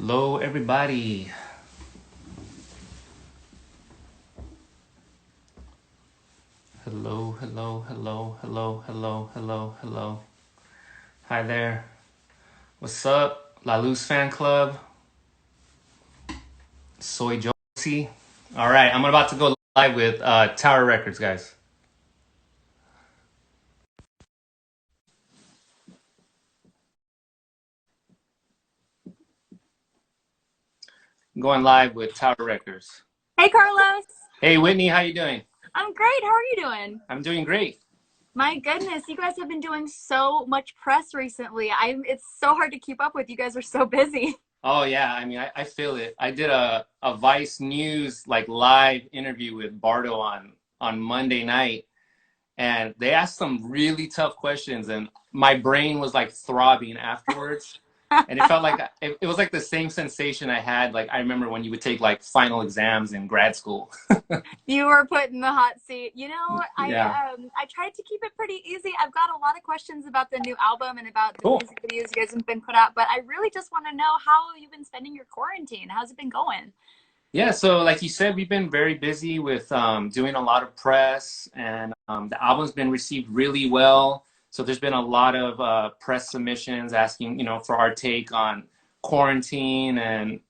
Hello, everybody. Hello, hello, hello, hello, hello, hello, hello. Hi there. What's up? La Luz fan club. Soy Josie. All right, I'm about to go live with Tower Records, guys. I'm going live with Tower Records. Hey, Carlos. Hey, Whitney, how you doing? I'm great. How are you doing? I'm doing great. My goodness, you guys have been doing so much press recently. It's so hard to keep up with. You guys are so busy. Oh yeah, I mean, I feel it. I did a Vice News like live interview with Bardo on Monday night, and they asked some really tough questions, and my brain was like throbbing afterwards, and it felt like it was like the same sensation I had like I remember when you would take like final exams in grad school. You were put in the hot seat. You know, Yeah. I tried to keep it pretty easy. I've got a lot of questions about the new album and about the Cool. music videos you guys have been put out, but I really just want to know how you've been spending your quarantine. How's it been going? Yeah, so like you said, we've been very busy with doing a lot of press, and the album's been received really well. So there's been a lot of press submissions asking, for our take on quarantine and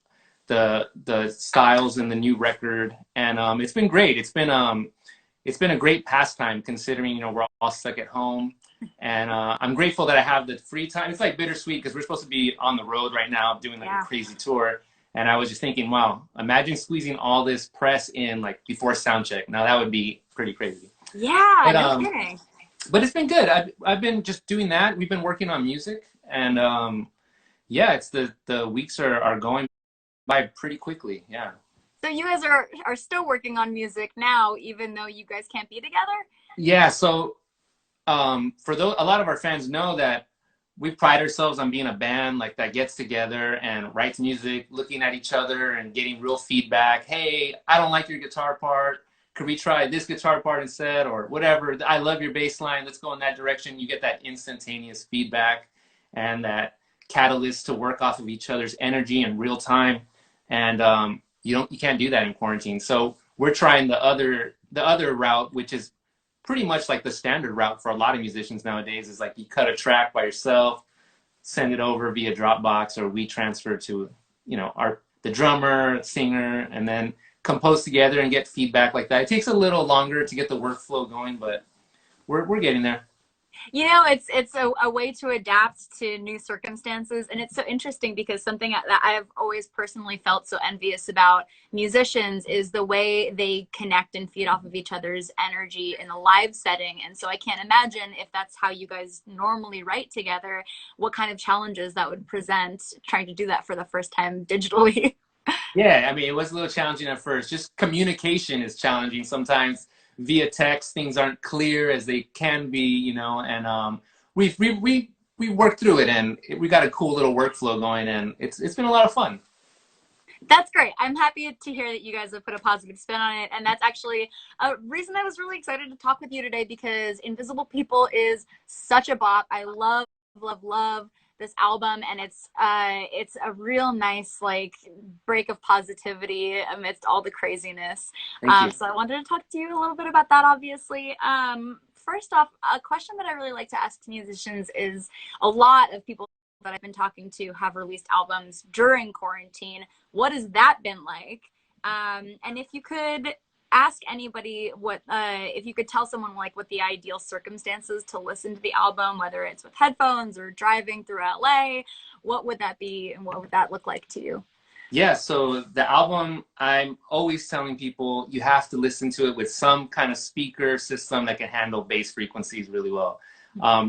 the styles in the new record, and it's been great. It's been a great pastime considering we're all stuck at home, and I'm grateful that I have the free time. It's like bittersweet because we're supposed to be on the road right now doing like a Yeah. crazy tour, and I was just thinking, wow, imagine squeezing all this press in like before sound check. Now that would be pretty crazy. Yeah, But no kidding. but it's been good. I've been just doing that. We've been working on music, and yeah, it's the weeks are going by pretty quickly. Yeah. So you guys are still working on music now, even though you guys can't be together? Yeah. So for those, a lot of our fans know that we pride ourselves on being a band like that gets together and writes music, looking at each other and getting real feedback. Hey, I don't like your guitar part. Could we try this guitar part instead, or whatever? I love your bass line. Let's go in that direction. You get that instantaneous feedback and that catalyst to work off of each other's energy in real time. And you can't do that in quarantine. So we're trying the other route, which is pretty much like the standard route for a lot of musicians nowadays, is like you cut a track by yourself, send it over via Dropbox, or we transfer to, the drummer, singer, and then compose together and get feedback like that. It takes a little longer to get the workflow going, but we're getting there. You know, it's a way to adapt to new circumstances, and it's so interesting because something that I've always personally felt so envious about musicians is the way they connect and feed off of each other's energy in a live setting. And so I can't imagine, if that's how you guys normally write together, what kind of challenges that would present trying to do that for the first time digitally. Yeah, I mean, it was a little challenging at first. Just communication is challenging sometimes via text. Things aren't clear as they can be, and we worked through it, and we got a cool little workflow going, and it's been a lot of fun. That's great. I'm happy to hear that you guys have put a positive spin on it. And that's actually a reason I was really excited to talk with you today, because Invisible People is such a bop. I love, love, love this album, and it's a real nice like break of positivity amidst all the craziness. Thank you. So I wanted to talk to you a little bit about that, obviously. First off, a question that I really like to ask to musicians is, a lot of people that I've been talking to have released albums during quarantine. What has that been like? And if you could ask anybody if you could tell someone like what the ideal circumstances to listen to the album, whether it's with headphones or driving through LA, what would that be and what would that look like to you? Yeah, so the album, I'm always telling people you have to listen to it with some kind of speaker system that can handle bass frequencies really well.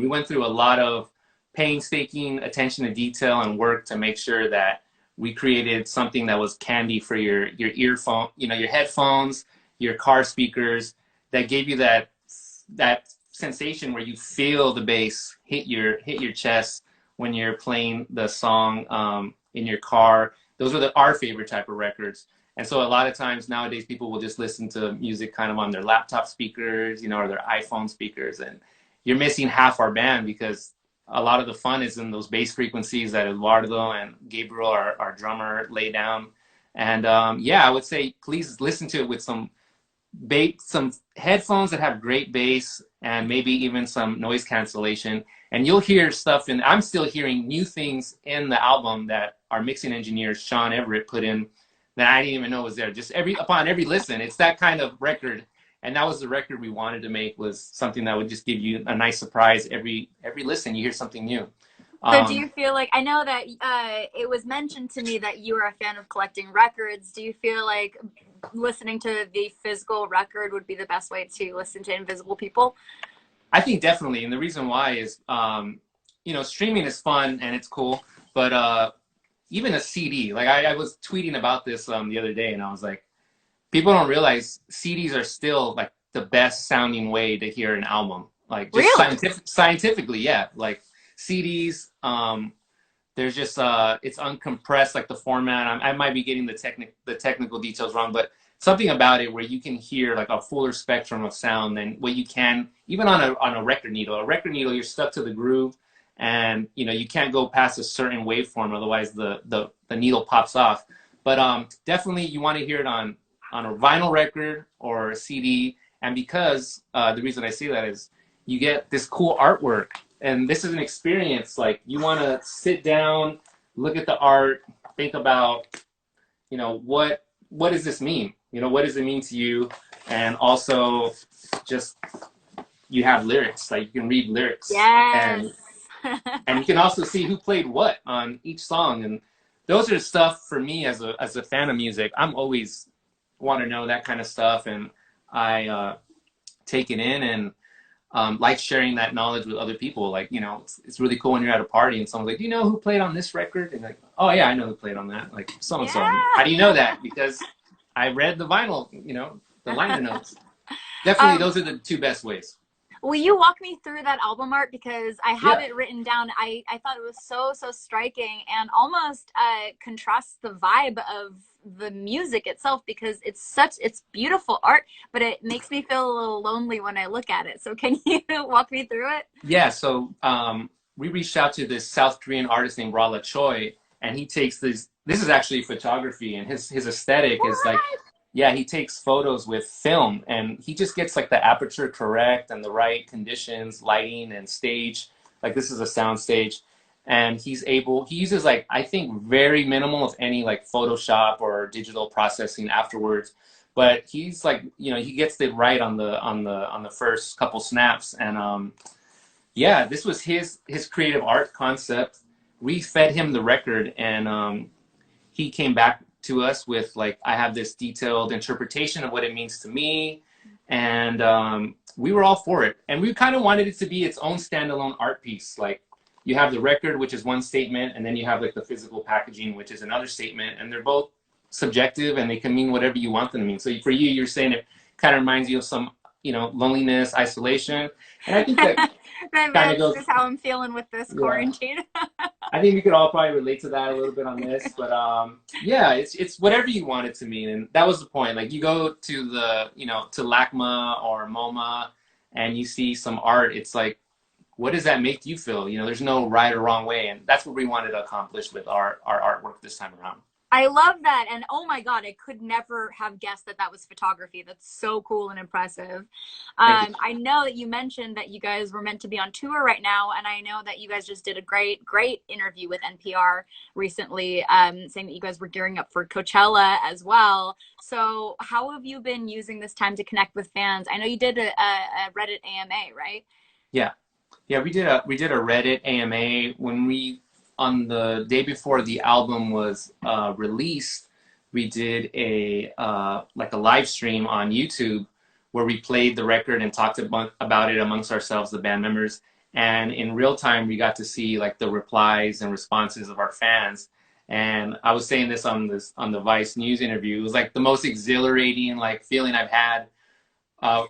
We went through a lot of painstaking attention to detail and work to make sure that we created something that was candy for your earphone, your headphones, your car speakers, that gave you that sensation where you feel the bass hit your chest when you're playing the song in your car. Those are our favorite type of records. And so a lot of times nowadays people will just listen to music kind of on their laptop speakers, or their iPhone speakers, and you're missing half our band because a lot of the fun is in those bass frequencies that Eduardo and Gabriel, our drummer, lay down. And yeah, I would say please listen to it with some headphones that have great bass and maybe even some noise cancellation. And you'll hear stuff, and I'm still hearing new things in the album that our mixing engineer, Sean Everett, put in that I didn't even know was there. Just upon every listen, it's that kind of record. And that was the record we wanted to make, was something that would just give you a nice surprise every listen. You hear something new. So do you feel like, I know that it was mentioned to me that you are a fan of collecting records. Do you feel like listening to the physical record would be the best way to listen to Invisible People? I think definitely. And the reason why is, streaming is fun and it's cool, but even a CD, like I was tweeting about this the other day, and I was like, people don't realize CDs are still like the best sounding way to hear an album. Like just really? scientifically, yeah. Like CDs, there's just it's uncompressed, like the format. I might be getting the technical details wrong, but something about it where you can hear like a fuller spectrum of sound than what you can even on a record needle. A record needle, you're stuck to the groove, and you can't go past a certain waveform, otherwise the needle pops off. But definitely you want to hear it on a vinyl record or a CD. And because the reason I say that is you get this cool artwork, and this is an experience. Like, you want to sit down, look at the art, think about, what does this mean? What does it mean to you? And also just, you have lyrics, like you can read lyrics. Yes. And you can also see who played what on each song. And those are stuff for me as a fan of music. I'm always want to know that kind of stuff, and I take it in and like sharing that knowledge with other people. Like, it's really cool when you're at a party and someone's like, do you know who played on this record? And like, oh yeah, I know who played on that. Like, so and so. Yeah. How do you know that? Because I read the vinyl, the liner notes. Definitely, those are the two best ways. Will you walk me through that album art? Because I have it written down. I thought it was so striking, and almost contrasts the vibe of the music itself, because it's beautiful art, but it makes me feel a little lonely when I look at it. So can you walk me through it? Yeah, so we reached out to this South Korean artist named Rala Choi, and he takes this is actually photography, and his aesthetic is like, yeah, he takes photos with film, and he just gets like the aperture correct and the right conditions, lighting and stage. Like, this is a sound stage. And he uses, like, I think very minimal, if any, like Photoshop or digital processing afterwards. But he's like, he gets it right on the first couple snaps. And yeah, this was his creative art concept. We fed him the record, and he came back to us with, like, I have this detailed interpretation of what it means to me. And we were all for it. And we kind of wanted it to be its own standalone art piece. Like, you have the record, which is one statement, and then you have like the physical packaging, which is another statement, and they're both subjective, and they can mean whatever you want them to mean. So for you, you're saying it kind of reminds you of some, loneliness, isolation, and I think that kind of goes. This is how I'm feeling with this quarantine. I think we could all probably relate to that a little bit on this, but yeah, it's whatever you want it to mean, and that was the point. Like, you go to to LACMA or MoMA, and you see some art. It's like, what does that make you feel? There's no right or wrong way. And that's what we wanted to accomplish with our artwork this time around. I love that. And oh my God, I could never have guessed that was photography. That's so cool and impressive. I know that you mentioned that you guys were meant to be on tour right now. And I know that you guys just did a great interview with NPR recently, saying that you guys were gearing up for Coachella as well. So how have you been using this time to connect with fans? I know you did a Reddit AMA, right? Yeah. Yeah, we did a Reddit AMA on the day before the album was released. We did a live stream on YouTube where we played the record and talked about it amongst ourselves, the band members. And in real time, we got to see like the replies and responses of our fans. And I was saying this on the Vice News interview. It was like the most exhilarating like feeling I've had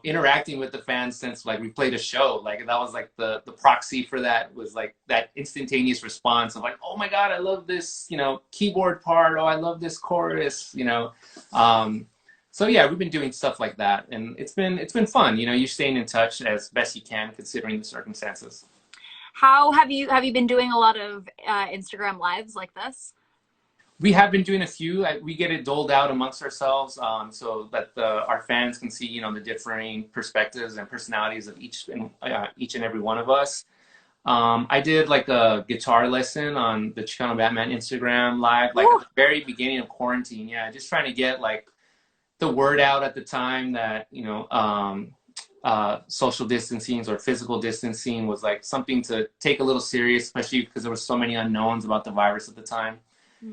interacting with the fans since like we played a show. Like, that was like the proxy for that, was like that instantaneous response of like, oh my God, I love this, keyboard part. Oh, I love this chorus, So yeah, we've been doing stuff like that, and it's been fun. You're staying in touch as best you can considering the circumstances. How have you been doing a lot of Instagram lives like this? We have been doing a few. We get it doled out amongst ourselves, so that our fans can see, the differing perspectives and personalities of each and every one of us. I did like a guitar lesson on the Chicano Batman Instagram live, like at Ooh. the very beginning of quarantine. Yeah, just trying to get like the word out at the time that social distancing or physical distancing was like something to take a little serious, especially because there were so many unknowns about the virus at the time.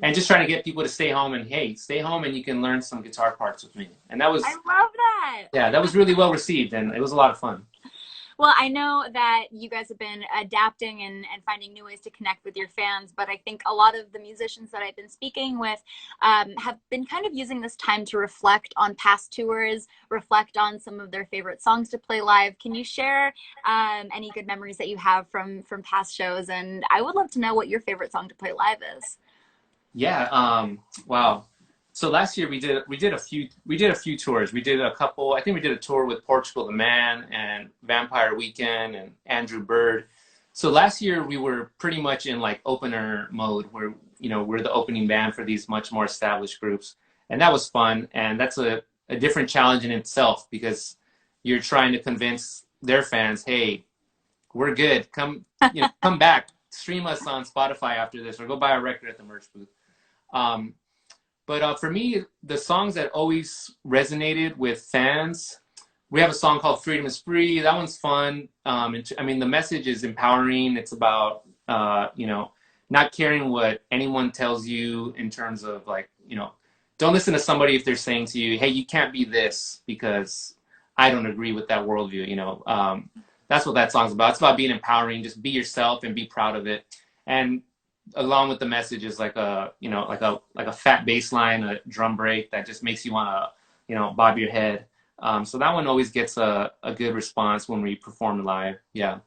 And just trying to get people to stay home and, hey, stay home and you can learn some guitar parts with me. And that was, I love that. yeah, that was really well received and it was a lot of fun. Well, I know that you guys have been adapting and finding new ways to connect with your fans, but I think a lot of the musicians that I've been speaking with have been kind of using this time to reflect on past tours, reflect on some of their favorite songs to play live. Can you share any good memories that you have from past shows? And I would love to know what your favorite song to play live is. Yeah. Wow. So last year we did a few tours. We did a couple. I think we did a tour with Portugal the Man and Vampire Weekend and Andrew Bird. So last year we were pretty much in like opener mode, where we're the opening band for these much more established groups, and that was fun. And that's a different challenge in itself, because you're trying to convince their fans, hey, we're good. Come back, stream us on Spotify after this, or go buy a record at the merch booth. But for me, the songs that always resonated with fans, we have a song called Freedom is Free. That one's fun. I mean, the message is empowering. It's about, not caring what anyone tells you in terms of like, don't listen to somebody if they're saying to you, hey, you can't be this because I don't agree with that worldview. That's what that song's about. It's about being empowering. Just be yourself and be proud of it. And along with the message is like a fat bass line, a drum break that just makes you want to bob your head. So that one always gets a good response when we perform live. Yeah.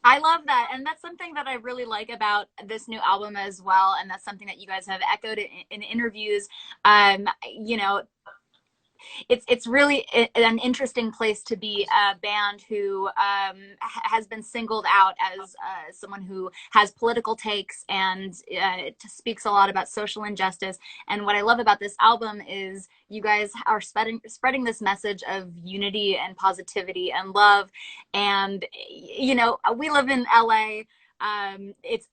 I love that. And that's something that I really like about this new album as well. And that's something that you guys have echoed in interviews. You know, it's really an interesting place to be a band who has been singled out as someone who has political takes and speaks a lot about social injustice. And what I love about this album is you guys are spreading this message of unity and positivity and love. And we live in LA. It's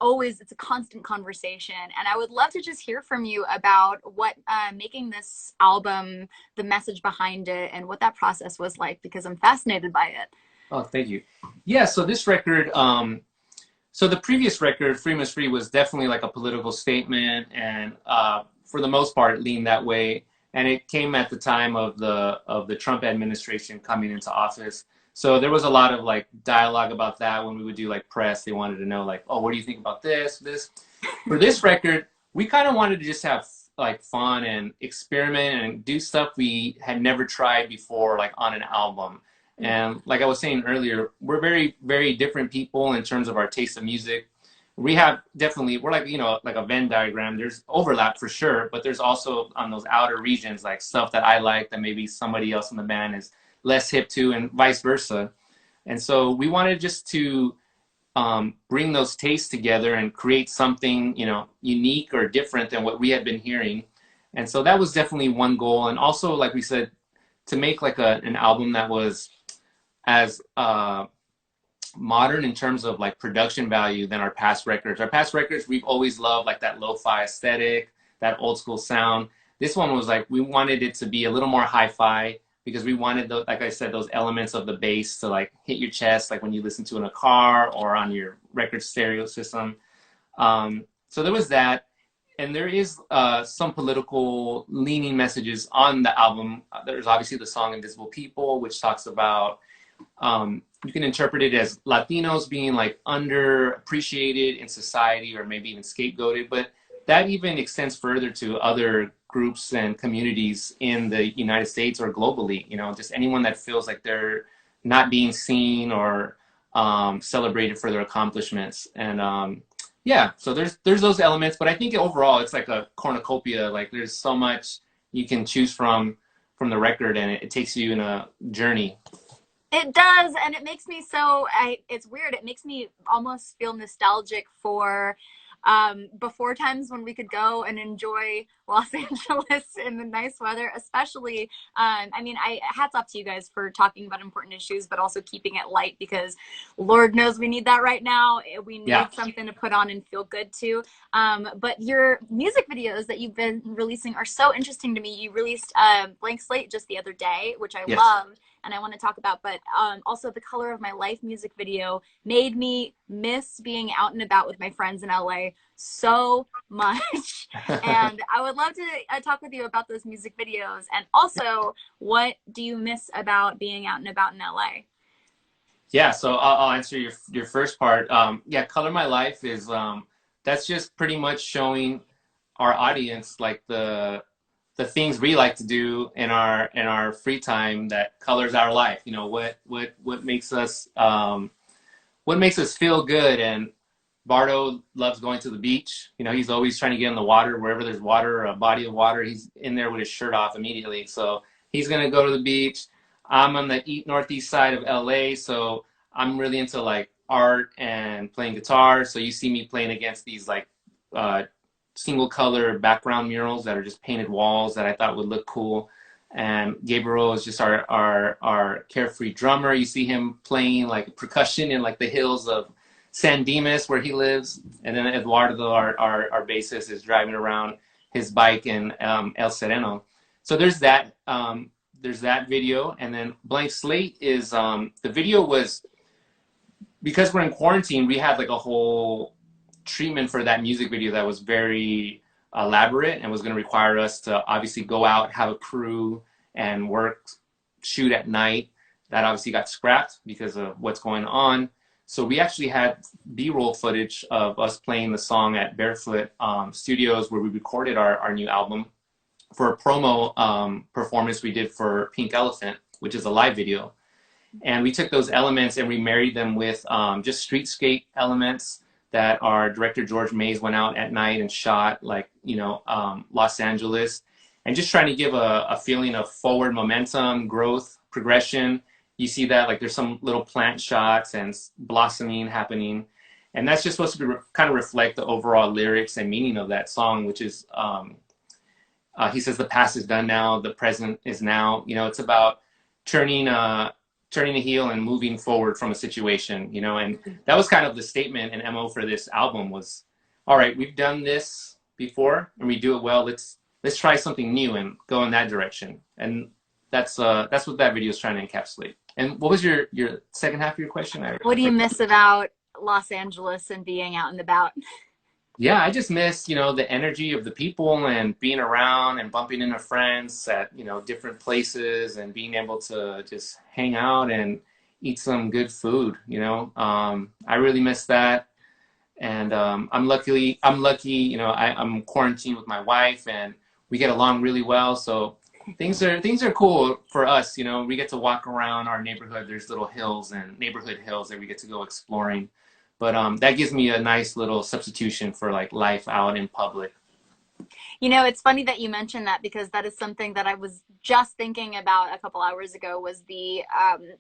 a constant conversation, and I would love to just hear from you about what making this album, the message behind it, and what that process was like, because I'm fascinated by it. Oh, thank you. Yeah, so this record, so the previous record, Freedom is Free, was definitely like a political statement, and for the most part, it leaned that way. And it came at the time of the Trump administration coming into office. So there was a lot of like dialogue about that when we would do like press. They wanted to know like, oh, what do you think about this? For this record, we kind of wanted to just have like fun and experiment and do stuff we had never tried before, like on an album. And like I was saying earlier, we're very, very different people in terms of our taste of music. We're like, like a Venn diagram. There's overlap for sure, but there's also on those outer regions, like stuff that I like that maybe somebody else in the band is less hip to, and vice versa. And so we wanted just to bring those tastes together and create something, unique or different than what we had been hearing. And so that was definitely one goal. And also, like we said, to make like an album that was as modern in terms of like production value than our past records. Our past records, we've always loved like that lo-fi aesthetic, that old school sound. This one was like, we wanted it to be a little more hi-fi, because we wanted, like I said, those elements of the bass to like hit your chest, like when you listen to it in a car or on your record stereo system. So there was that. And there is some political leaning messages on the album. There's obviously the song Invisible People, which talks about, you can interpret it as Latinos being like underappreciated in society, or maybe even scapegoated, but that even extends further to other groups and communities in the United States or globally, just anyone that feels like they're not being seen or celebrated for their accomplishments. And yeah, so there's those elements, but I think overall it's like a cornucopia. Like there's so much you can choose from the record, and it takes you in a journey. It does, and it makes me so it's weird. It makes me almost feel nostalgic for before times when we could go and enjoy Los Angeles in the nice weather, especially I mean, I hats off to you guys for talking about important issues, but also keeping it light because Lord knows we need that right now. We Yeah. need something to put on and feel good to. But your music videos that you've been releasing are so interesting to me. You released Blank Slate just the other day, which I Yes. loved and I want to talk about, but also the Color of My Life music video made me miss being out and about with my friends in LA so much. And I would love to talk with you about those music videos. And also, what do you miss about being out and about in LA? Yeah, so I'll answer your first part. Yeah, Color My Life is that's just pretty much showing our audience like the things we like to do in our free time that colors our life. You know, what makes us feel good. And Bardo loves going to the beach. You know, he's always trying to get in the water. Wherever there's water or a body of water, he's in there with his shirt off immediately. So he's going to go to the beach. I'm on the northeast side of LA, so I'm really into like art and playing guitar. So you see me playing against these like uh, single color background murals that are just painted walls that I thought would look cool. And Gabriel is just our carefree drummer. You see him playing like percussion in like the hills of San Dimas where he lives, and then Eduardo, our bassist, is driving around his bike in El Sereno. So there's that video, and then Blank Slate is the video was because we're in quarantine. We had like a whole treatment for that music video that was very elaborate and was going to require us to obviously go out, have a crew, and work, shoot at night. That obviously got scrapped because of what's going on. So we actually had B-roll footage of us playing the song at Barefoot Studios where we recorded our new album for a promo performance we did for Pink Elephant, which is a live video. And we took those elements and we married them with just streetscape elements that our director George Mays went out at night and shot, like, you know, Los Angeles, and just trying to give a feeling of forward momentum, growth, progression. You see that, like, there's some little plant shots and blossoming happening. And that's just supposed to be kind of reflect the overall lyrics and meaning of that song, which is, he says, the past is done now, the present is now. You know, it's about turning turning the heel and moving forward from a situation, you know. And that was kind of the statement and MO for this album was, all right, we've done this before and we do it well. Let's try something new and go in that direction. And that's what that video is trying to encapsulate. And what was your second half of your question? What do you miss about Los Angeles and being out and about? Yeah, I just miss, you know, the energy of the people and being around and bumping into friends at, you know, different places and being able to just hang out and eat some good food, you know. I really miss that. And I'm lucky, you know, I'm quarantined with my wife and we get along really well. So things are cool for us, you know. We get to walk around our neighborhood. There's little hills and neighborhood hills that we get to go exploring. But that gives me a nice little substitution for like life out in public. You know, it's funny that you mentioned that because that is something that I was just thinking about a couple hours ago was the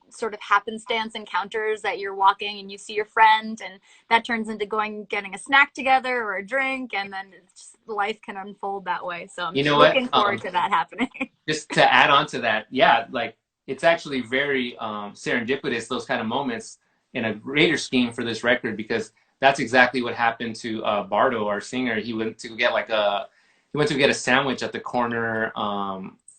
sort of happenstance encounters that you're walking and you see your friend and that turns into going getting a snack together or a drink and then it's just, life can unfold that way. So I'm You just know what? looking forward to that happening. Just to add on to that, yeah, like it's actually very serendipitous, those kind of moments in a greater scheme for this record, because that's exactly what happened to Bardo, our singer. He went to get a sandwich at the corner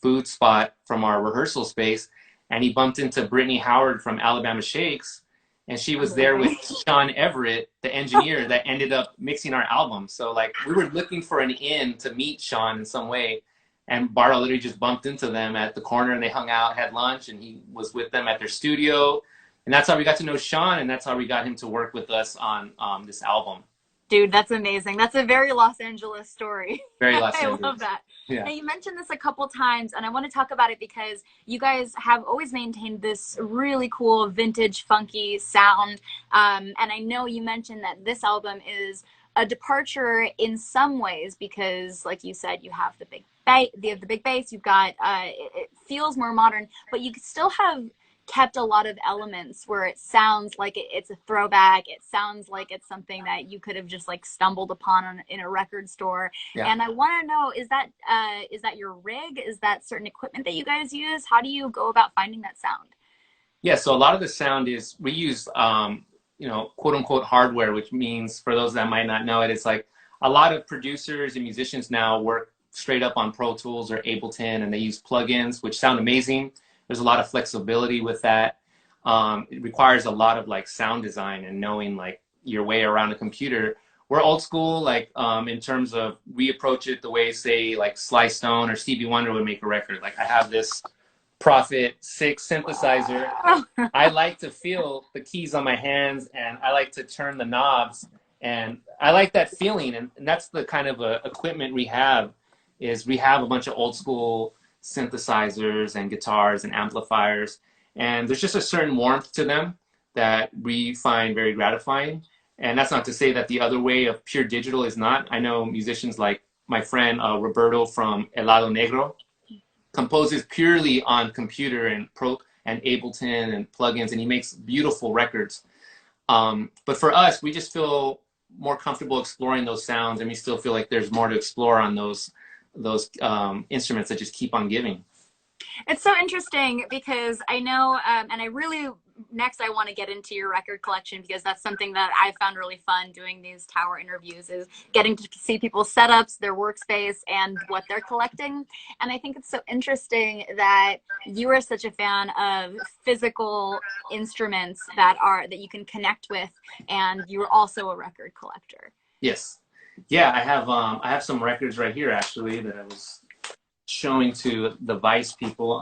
food spot from our rehearsal space, and he bumped into Brittany Howard from Alabama Shakes, and she was there with Sean Everett, the engineer that ended up mixing our album. So like we were looking for an in to meet Sean in some way, and Bardo literally just bumped into them at the corner, and they hung out, had lunch, and he was with them at their studio. And that's how we got to know Sean, and that's how we got him to work with us on this album. Dude, that's amazing. That's a very Los Angeles story. Very Los I Angeles. love that. Yeah. Now, you mentioned this a couple times, and I want to talk about it because you guys have always maintained this really cool, vintage, funky sound. And I know you mentioned that this album is a departure in some ways because, like you said, you have the big bass, you've got, it feels more modern, but you still have kept a lot of elements where it sounds like it's a throwback. It sounds like it's something that you could have just like stumbled upon in a record store. Yeah. And I want to know, is that your rig? Is that certain equipment that you guys use? How do you go about finding that sound? Yeah, so a lot of the sound is we use you know, quote unquote hardware, which means for those that might not know it, it's like a lot of producers and musicians now work straight up on Pro Tools or Ableton, and they use plugins which sound amazing. There's a lot of flexibility with that. It requires a lot of like sound design and knowing like your way around a computer. We're old school, like in terms of we approach it the way, say, like Sly Stone or Stevie Wonder would make a record. Like I have this Prophet 6 synthesizer. I like to feel the keys on my hands, and I like to turn the knobs, and I like that feeling. And that's the kind of equipment we have. Is we have a bunch of old school synthesizers and guitars and amplifiers, and there's just a certain warmth to them that we find very gratifying. And that's not to say that the other way of pure digital is not. I know musicians like my friend Roberto from Helado Negro composes purely on computer and Pro and Ableton and plugins, and he makes beautiful records. But for us, we just feel more comfortable exploring those sounds, and we still feel like there's more to explore on those instruments that just keep on giving. It's so interesting because I know, and I really, next I want to get into your record collection, because that's something that I found really fun doing these tower interviews, is getting to see people's setups, their workspace, and what they're collecting. And I think it's so interesting that you are such a fan of physical instruments that you can connect with, and you're also a record collector. Yes. Yeah, I have some records right here actually that I was showing to the Vice people.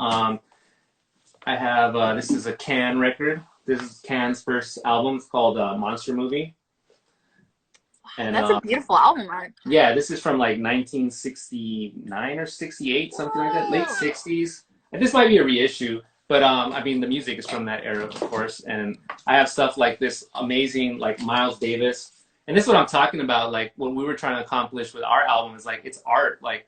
I have this is a Can record. This is Can's first album. It's called Monster Movie. And that's a beautiful album art. Yeah, this is from like 1969 or 68, something like that, late 60s. And this might be a reissue, but I mean the music is from that era, of course. And I have stuff like this amazing, like Miles Davis. And this is what I'm talking about. Like what we were trying to accomplish with our album is like it's art. Like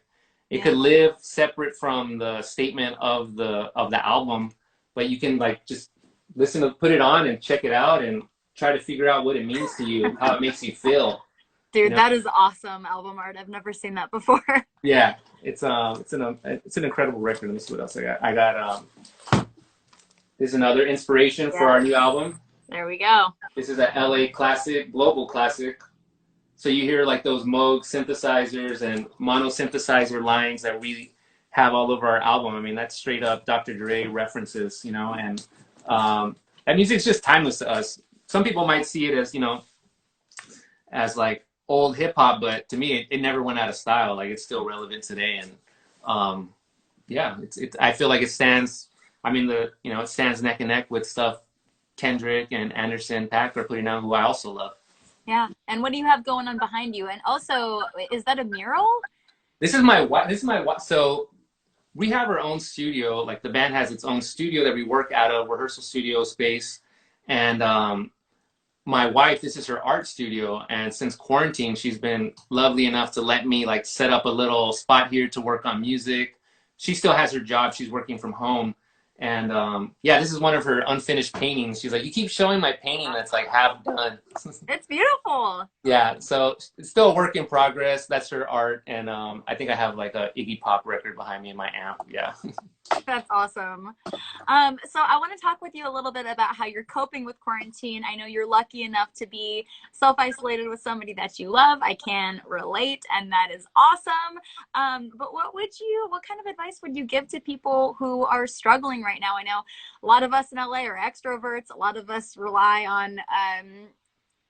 it could live separate from the statement of the album, but you can like just listen to, put it on and check it out and try to figure out what it means to you, how it makes you feel. Dude, you know? That is awesome album art. I've never seen that before. Yeah, it's an incredible record. Let me see what else I got. I got this is another inspiration for our new album. There we go. This is a LA classic, global classic. So you hear like those Moog synthesizers and mono synthesizer lines that we have all over our album. I mean, that's straight up Dr. Dre references, you know, and that music's just timeless to us. Some people might see it as, you know, as like old hip hop, but to me, it never went out of style. Like it's still relevant today. And yeah, I feel like it stands, I mean, it stands neck and neck with stuff Kendrick and Anderson .Paak are putting out, who I also love. Yeah. And what do you have going on behind you? And also, is that a mural? This is my wife. So we have our own studio. Like the band has its own studio that we work out of, rehearsal studio space. And my wife, this is her art studio. And since quarantine, she's been lovely enough to let me like set up a little spot here to work on music. She still has her job. She's working from home. And yeah, this is one of her unfinished paintings. She's like, you keep showing my painting that's like half done. It's beautiful. Yeah, so it's still a work in progress. That's her art. And I think I have like a Iggy Pop record behind me in my amp. Yeah. That's awesome. So I want to talk with you a little bit about how you're coping with quarantine. I know you're lucky enough to be self-isolated with somebody that you love. I can relate, and that is awesome. But what kind of advice would you give to people who are struggling right now? I know a lot of us in LA are extroverts. A lot of us rely on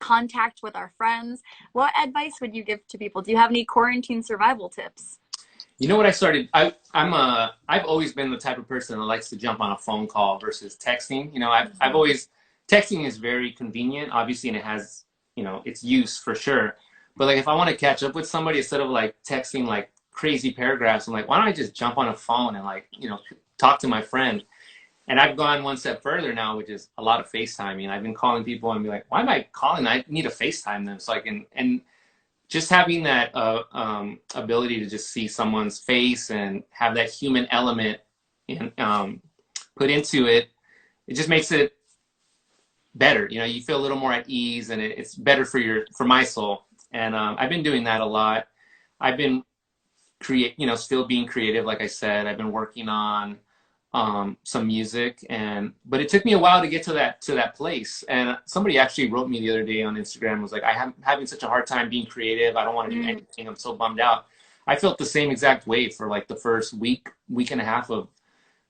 contact with our friends. What advice would you give to people? Do you have any quarantine survival tips? You know what I started? I've always been the type of person that likes to jump on a phone call versus texting. You know, I've always, texting is very convenient, obviously, and it has, you know, its use for sure. But like if I want to catch up with somebody, instead of like texting like crazy paragraphs, I'm like, why don't I just jump on a phone and like, you know, talk to my friend? And I've gone one step further now, which is a lot of FaceTiming. I've been calling people and be like, why am I calling? I need to FaceTime them so I can, and just having that ability to just see someone's face and have that human element put into it it just makes it better. You know, you feel a little more at ease, and it's better for my soul. And I've been doing that a lot. I've been still being creative. Like I said, I've been working on some music, but it took me a while to get to that place. And somebody actually wrote me the other day on Instagram, was like, I'm having such a hard time being creative. I don't want to do anything. I'm so bummed out. I felt the same exact way for like the first week and a half of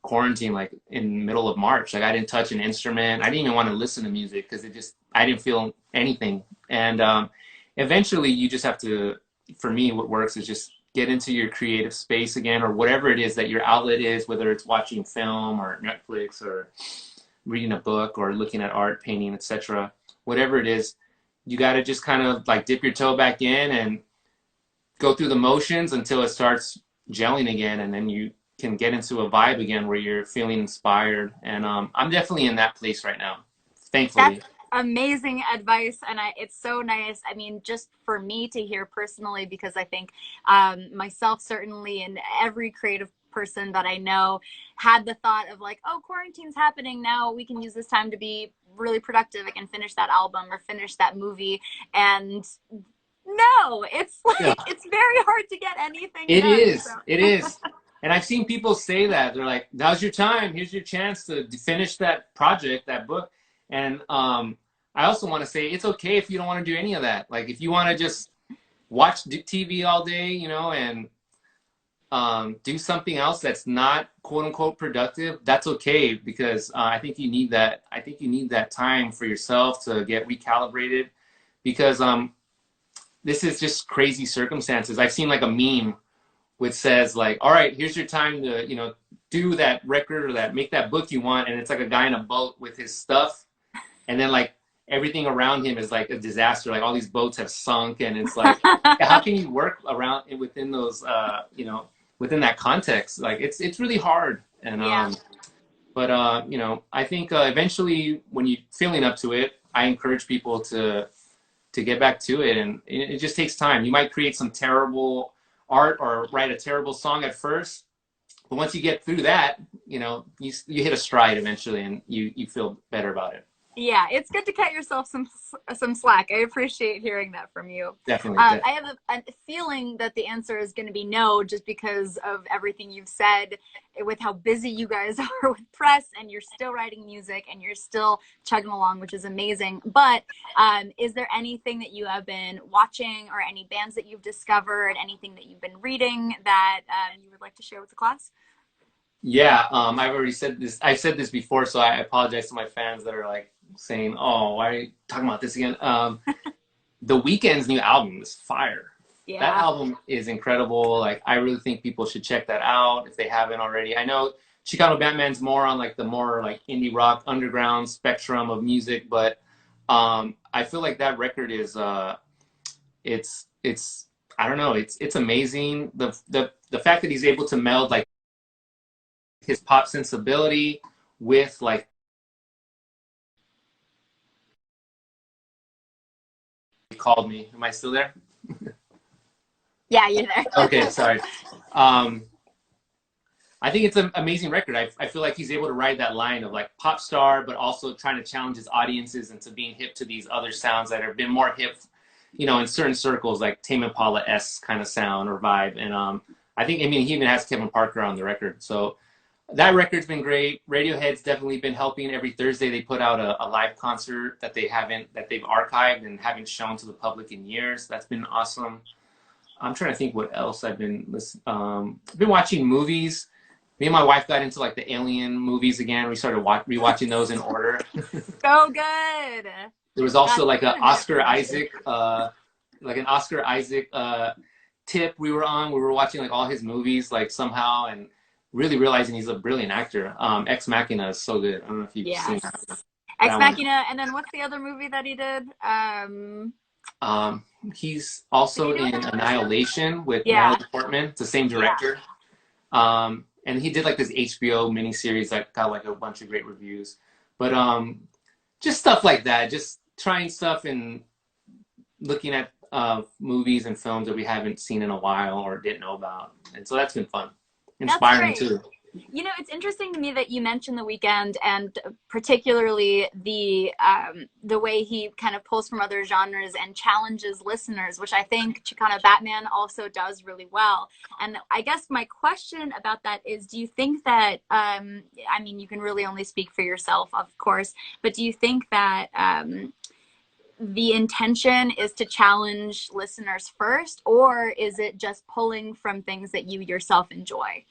quarantine, like in middle of March. Like I didn't touch an instrument. I didn't even want to listen to music because I didn't feel anything. And eventually you just have to, for me, what works is just get into your creative space again, or whatever it is that your outlet is, whether it's watching film or Netflix or reading a book or looking at art, painting, etc. Whatever it is, you got to just kind of like dip your toe back in and go through the motions until it starts gelling again, and then you can get into a vibe again where you're feeling inspired. And I'm definitely in that place right now, thankfully. That's amazing advice, and it's so nice. I mean, just for me to hear personally, because I think myself certainly, and every creative person that I know had the thought of like, oh, quarantine's happening now, we can use this time to be really productive. I can finish that album or finish that movie. And no, it's like, yeah, it's very hard to get anything done. So. It is. And I've seen people say that. They're like, now's your time. Here's your chance to finish that project, that book. And I also want to say it's okay if you don't want to do any of that. Like if you want to just watch TV all day, you know, and do something else that's not quote unquote productive, that's okay, because I think you need that. I think you need that time for yourself to get recalibrated, because this is just crazy circumstances. I've seen like a meme which says like, all right, here's your time to, you know, do that record or make that book you want. And it's like a guy in a boat with his stuff. And then like everything around him is like a disaster. Like all these boats have sunk, and it's like, how can you work around within those, you know, within that context? Like it's really hard. And, yeah. But you know, I think eventually when you're feeling up to it, I encourage people to get back to it. And it just takes time. You might create some terrible art or write a terrible song at first, but once you get through that, you know, you hit a stride eventually, and you feel better about it. Yeah, it's good to cut yourself some slack. I appreciate hearing that from you. Definitely. I have a feeling that the answer is going to be no, just because of everything you've said, with how busy you guys are with press, and you're still writing music and you're still chugging along, which is amazing. But is there anything that you have been watching, or any bands that you've discovered, anything that you've been reading that you would like to share with the class? Yeah, I've already said this. I've said this before, so I apologize to my fans that are like saying, "Oh, why are you talking about this again?" The Weeknd's new album is fire. Yeah. That album is incredible. Like, I really think people should check that out if they haven't already. I know Chicano Batman's more on like the more like indie rock underground spectrum of music, but I feel like that record is it's I don't know, it's amazing. The fact that he's able to meld like his pop sensibility with like he called me. Am I still there? Yeah, you're there. Okay, sorry. I think it's an amazing record. I feel like he's able to ride that line of like pop star, but also trying to challenge his audiences into being hip to these other sounds that have been more hip, you know, in certain circles, like Tame Impala-esque kind of sound or vibe. And I mean, he even has Kevin Parker on the record. So that record's been great. Radiohead's definitely been helping. Every Thursday they put out a live concert that they've archived and haven't shown to the public in years. That's been awesome. I'm trying to think what else I've been listening. I've been watching movies. Me and my wife got into like the Alien movies again. We started rewatching those in order. So good. There was also like an Oscar Isaac tip we were on. We were watching like all his movies like somehow, and really realizing he's a brilliant actor. Ex Machina is so good. I don't know if you've seen that. Ex Machina, and then what's the other movie that he did? He's also in Annihilation with Natalie Portman. It's the same director. Yeah. And he did like this HBO miniseries that got like a bunch of great reviews. But just stuff like that. Just trying stuff and looking at movies and films that we haven't seen in a while or didn't know about. And so that's been fun. Inspiring too. You know, it's interesting to me that you mentioned The Weeknd, and particularly the way he kind of pulls from other genres and challenges listeners, which I think Chicano Batman also does really well. And I guess my question about that is, do you think that I mean, you can really only speak for yourself, of course, but do you think that the intention is to challenge listeners first, or is it just pulling from things that you yourself enjoy?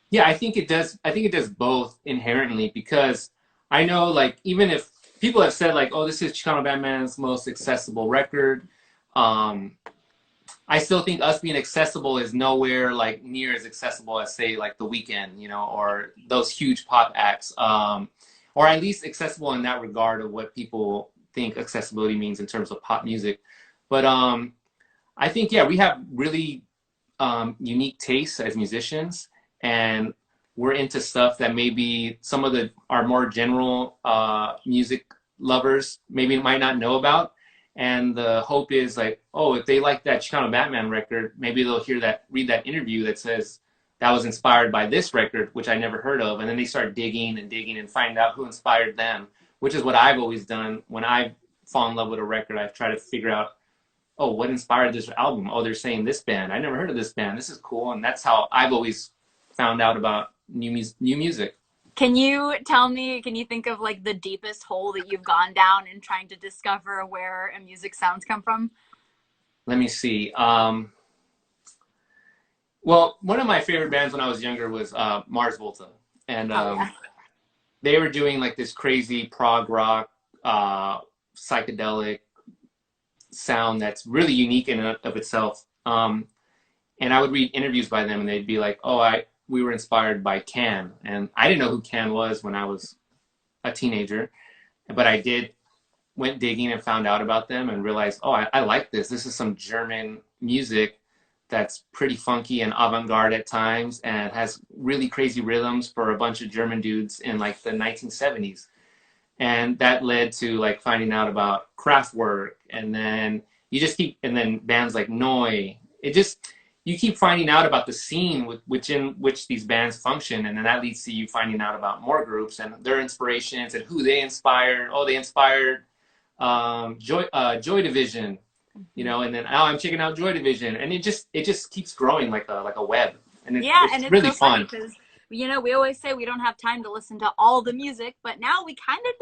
Yeah, I think it does. I think it does both inherently because I know, like, even if people have said, like, "Oh, this is Chicano Batman's most accessible record," um, I still think us being accessible is nowhere like near as accessible as, say, like The Weeknd, you know, or those huge pop acts, or at least accessible in that regard of what people think accessibility means in terms of pop music. But I think, yeah, we have really unique tastes as musicians, and we're into stuff that maybe some of the our more general music lovers maybe might not know about. And the hope is like, oh, if they like that Chicano Batman record, maybe they'll hear that, read that interview that says that was inspired by this record, which I never heard of, and then they start digging and digging and find out who inspired them, which is what I've always done when I fall in love with a record. I've tried to figure out, oh, what inspired this album? Oh, they're saying this band. I never heard of this band. This is cool. And that's how I've always found out about new music. Can you tell me, can you think of like the deepest hole that you've gone down in trying to discover where a music sounds come from? Let me see. Well, one of my favorite bands when I was younger was Mars Volta. And Oh yeah. they were doing like this crazy prog rock, psychedelic sound that's really unique in and of itself. And I would read interviews by them, and they'd be like, "Oh, we were inspired by Can," and I didn't know who Can was when I was a teenager, but I did went digging and found out about them and realized, oh, I like this. This is some German music that's pretty funky and avant-garde at times, and has really crazy rhythms for a bunch of German dudes in like the 1970s. And that led to like finding out about Kraftwerk, and then you just keep, and then bands like Neu. It just, you keep finding out about the scene in which these bands function, and then that leads to you finding out about more groups and their inspirations and who they inspired. Oh, they inspired Joy Division, you know, and then oh, I'm checking out Joy Division, and it just keeps growing like a web, and Yeah, it's and it's really so funny fun. because you know we always say we don't have time to listen to all the music, but now we kind of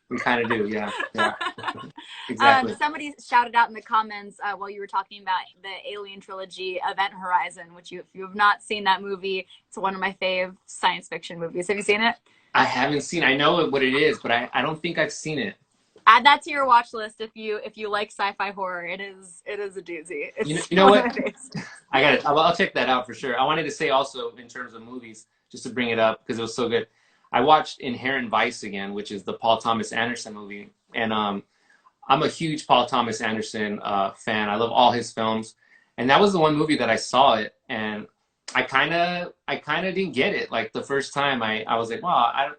We kind of do, yeah, yeah, do. exactly. Somebody shouted out in the comments while you were talking about the Alien trilogy, Event Horizon, which if you have not seen that movie, it's one of my fave science fiction movies. Have you seen it? I haven't seen. I know what it is, but I don't think I've seen it. Add that to your watch list if you like sci-fi horror. It is a doozy. It's You know one of what? my faves. I got it. I'll check that out for sure. I wanted to say also in terms of movies, just to bring it up because it was so good. I watched Inherent Vice again, which is the Paul Thomas Anderson movie, and I'm a huge Paul Thomas Anderson fan. I love all his films, and that was the one movie that I saw it, and I kind of didn't get it. Like the first time, I was like, wow,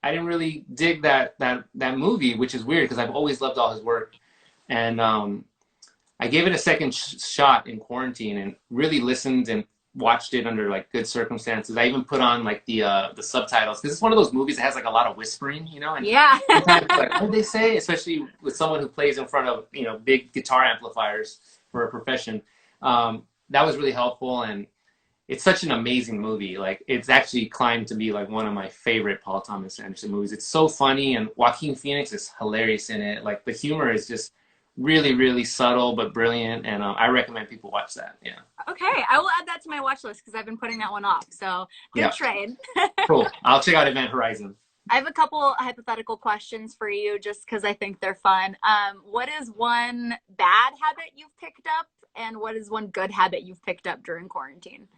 I didn't really dig that movie, which is weird because I've always loved all his work, and I gave it a second shot in quarantine and really listened and watched it under like good circumstances. I even put on like the subtitles because it's one of those movies that has like a lot of whispering, you know, and Yeah. sometimes like what did they say, especially with someone who plays in front of, you know, big guitar amplifiers for a profession. That was really helpful, and it's such an amazing movie. Like it's actually climbed to be like one of my favorite Paul Thomas Anderson movies. It's so funny, and Joaquin Phoenix is hilarious in it. Like the humor is just really, really subtle but brilliant, and I recommend people watch that. Yeah, Okay, I will add that to my watch list because I've been putting that one off. So good yeah, trade. cool. I'll check out Event Horizon. I have a couple hypothetical questions for you just because I think they're fun. What is one bad habit you've picked up, and what is one good habit you've picked up during quarantine?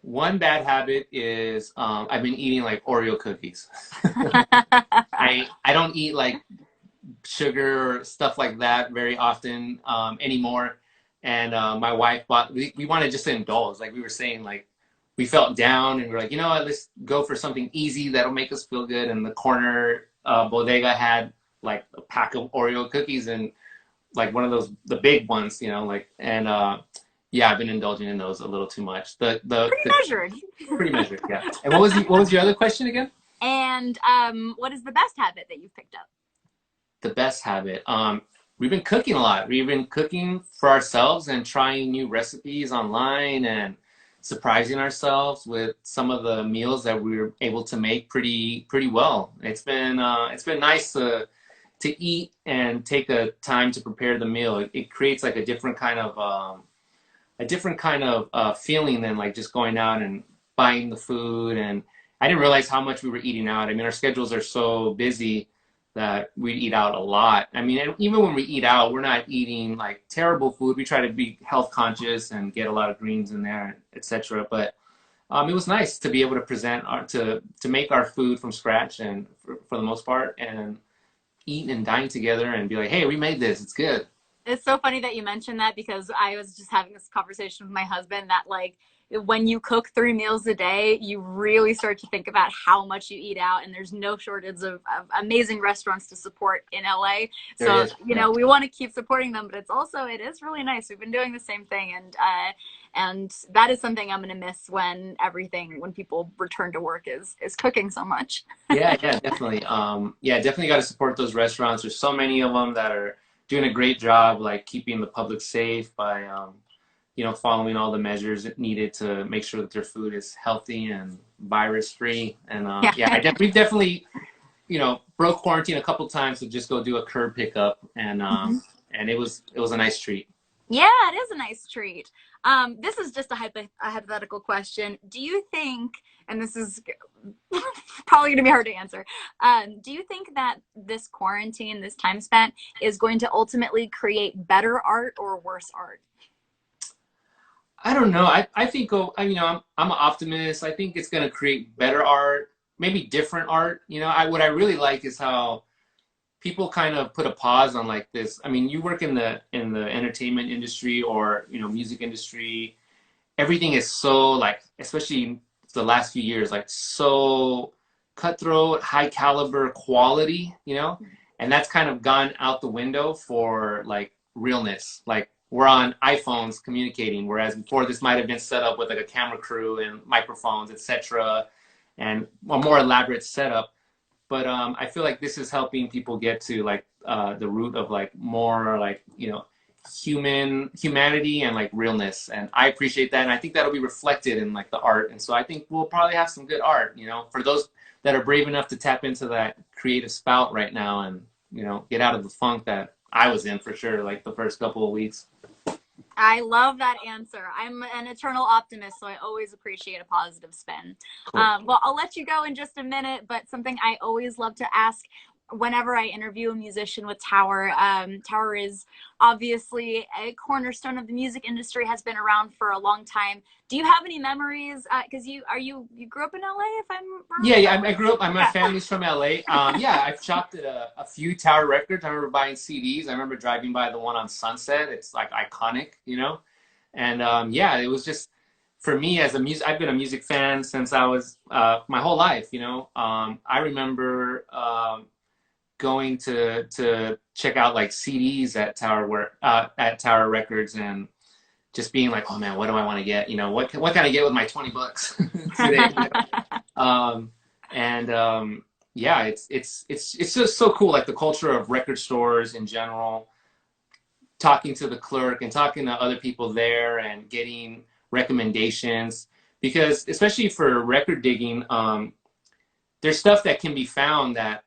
One bad habit is I've been eating like Oreo cookies. I don't eat like sugar or stuff like that very often anymore. And my wife bought. We wanted just to indulge, like we were saying, like we felt down, and we are like, you know what, let's go for something easy that'll make us feel good. And the corner bodega had like a pack of Oreo cookies, and like one of those the big ones, you know, like and Yeah, I've been indulging in those a little too much. Pretty The measured. pretty measured, yeah. And what was your other question again? And what is the best habit that you've picked up? The best habit. We've been cooking a lot. We've been cooking for ourselves and trying new recipes online and surprising ourselves with some of the meals that we were able to make pretty well. It's been nice to eat and take a time to prepare the meal. It creates like a different kind of feeling than like just going out and buying the food. And I didn't realize how much we were eating out. I mean, our schedules are so busy that we eat out a lot. I mean, and even when we eat out, we're not eating like terrible food. We try to be health conscious and get a lot of greens in there, etc. But it was nice to be able to to make our food from scratch and for the most part and eat and dine together and be like, hey, we made this. It's good. It's so funny that you mentioned that because I was just having this conversation with my husband that like when you cook 3 meals a day, you really start to think about how much you eat out, and there's no shortage of amazing restaurants to support in LA. There So, is. you Yeah. know, we want to keep supporting them, but it is really nice. We've been doing the same thing, and that is something I'm going to miss when people return to work is cooking so much. Yeah, yeah, definitely. Yeah, definitely got to support those restaurants. There's so many of them that are doing a great job, like keeping the public safe by, following all the measures needed to make sure that their food is healthy and virus free. And Yeah. yeah, we've definitely, broke quarantine a couple times to just go do a curb pickup, and it was a nice treat. Yeah, it is a nice treat. This is just a hypothetical question. Do you think, and this is probably going to be hard to answer, do you think that this quarantine, this time spent, is going to ultimately create better art or worse art? I don't know. I think I'm an optimist. I think it's gonna create better art, maybe different art. What I really like is how people kind of put a pause on like this. I mean, you work in the entertainment industry or music industry. Everything is so like, especially the last few years, like so cutthroat, high caliber quality. And that's kind of gone out the window for like realness. Like we're on iPhones communicating, whereas before this might have been set up with like a camera crew and microphones, etc., and a more elaborate setup. But I feel like this is helping people get to like the root of like more like humanity and like realness, and I appreciate that, and I think that'll be reflected in like the art. And so I think we'll probably have some good art, for those that are brave enough to tap into that creative spout right now and get out of the funk that I was in for sure, like the first couple of weeks. I love that answer. I'm an eternal optimist, so I always appreciate a positive spin. Cool. Well, I'll let you go in just a minute, but something I always love to ask whenever I interview a musician with Tower, Tower is obviously a cornerstone of the music industry, has been around for a long time. Do you have any memories? Because you grew up in LA, if I'm Yeah, yeah. I grew up. My family's from LA. Yeah, I've shopped at a few Tower Records. I remember buying CDs. I remember driving by the one on Sunset. It's like iconic. And yeah, it was just for me as a music. I've been a music fan since I was my whole life. I remember going to check out like CDs at Tower Records and just being like, oh man, what do I want to get? What can I get with my $20 today? Yeah, it's just so cool, like the culture of record stores in general, talking to the clerk and talking to other people there and getting recommendations, because especially for record digging, there's stuff that can be found that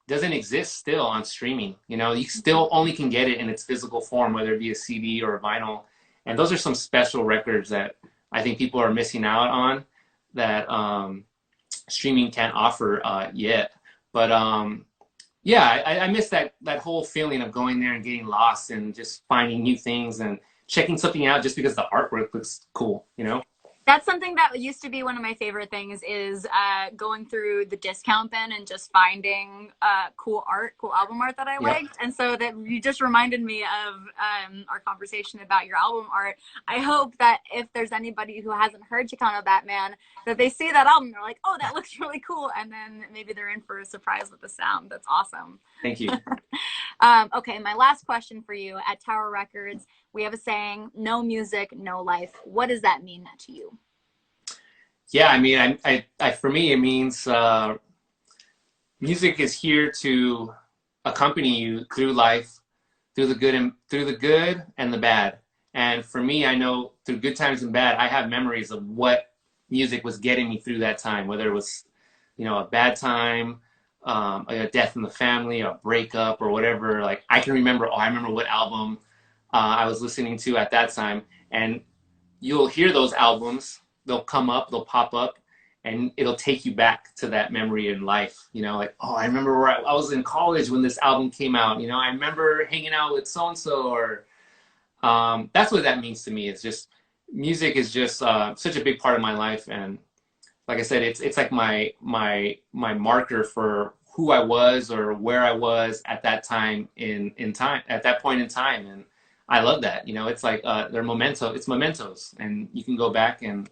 doesn't exist still on streaming. You still only can get it in its physical form, whether it be a CD or a vinyl. And those are some special records that I think people are missing out on that streaming can't offer yet. But yeah, I miss that whole feeling of going there and getting lost and just finding new things and checking something out just because the artwork looks cool. That's something that used to be one of my favorite things is going through the discount bin and just finding cool album art that I liked. And so that you just reminded me of our conversation about your album art. I hope that if there's anybody who hasn't heard Chicano Batman, that they see that album, they're like, oh, that looks really cool. And then maybe they're in for a surprise with the sound. That's awesome. Thank you. Okay, my last question for you. At Tower Records, we have a saying, no music, no life. What does that mean to you? Yeah, I mean, for me, it means music is here to accompany you through life, through the good and the bad. And for me, I know through good times and bad, I have memories of what music was getting me through that time, whether it was, you know, a bad time, a death in the family, a breakup, or whatever. Like I can remember, oh, I remember what album I was listening to at that time, and you'll hear those albums. They'll come up, they'll pop up, and it'll take you back to that memory in life. You know, like, oh, I remember where I was in college when this album came out. You know, I remember hanging out with so and so, or that's what that means to me. It's just music is just such a big part of my life, and like I said, it's like my marker for who I was or where I was at that time in time at that point in time, and I love that. You know, it's like they're it's mementos, and you can go back and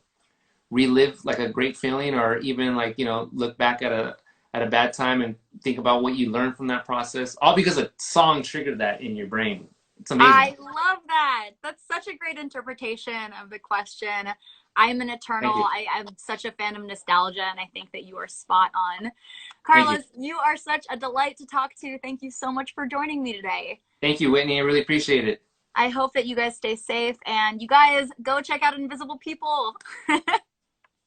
relive like a great feeling, or even like, you know, look back at a bad time and think about what you learned from that process, all because a song triggered that in your brain. It's amazing. I love that. That's such a great interpretation of the question. I'm an Thank eternal. you. I'm such a fan of nostalgia, and I think that you are spot on. Thank you. Carlos, you are such a delight to talk to. Thank you so much for joining me today. Thank you, Whitney. I really appreciate it. I hope that you guys stay safe, and you guys go check out Invisible People.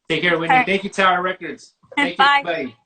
Take care, All Whitney. right. Thank you, Tower Records. Thank you, Bye. everybody.